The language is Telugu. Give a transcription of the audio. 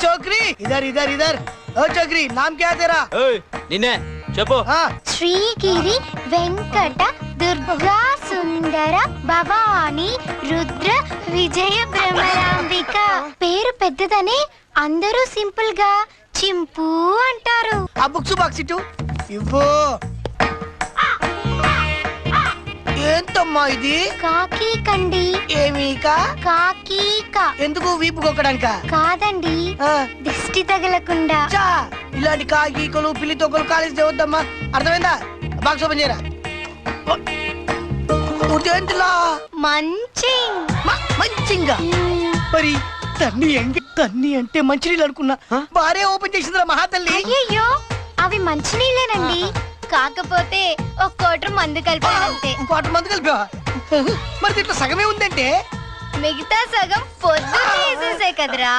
चौकरी इधर इधर इधर ओ चौकरी नाम क्या है तेरा? निन्ने చెప్పు. శ్రీగిరి వెంకట దుర్గా సుందర భవాని రుద్ర విజయ భ్రమరాంబిక. పేరు పెద్దదనే అందరూ సింపుల్ గా చింపు అంటారు. ఆ బుక్స్ బాక్స్ ఇటు ఇవ్వు. ఏంటమ్మా ఇది? కాకి కండి. ఏమీక? కాకీక. ఎందుకు వీపు కొక్కడానిక? కాదండి, దిష్టి తగలకుండా. చా ఇలాంటి కాకీకలు పిల్లి తొక్కలు కాలేజ్ వద్దమ్మా, అర్థమైందా? బాక్స్ ఓపెన్ చేయరా. ఉదేంటిలా మంచింగా మరి తన్ని అంటే మంచినీళ్ళు అనుకున్నా, బారే ఓపెన్ చేసిందిరా మహాతల్లి. అయ్యయ్యో, అవి మంచినీళ్ళేనండి, కాకపోతే ఒక కోటర్ మందు కలిపానంతే. కోటర్ మందు కలిపా? మరి దీంట్లో సగమే ఉందంటే మిగతా సగం పొద్దు చేసేసే కదరా.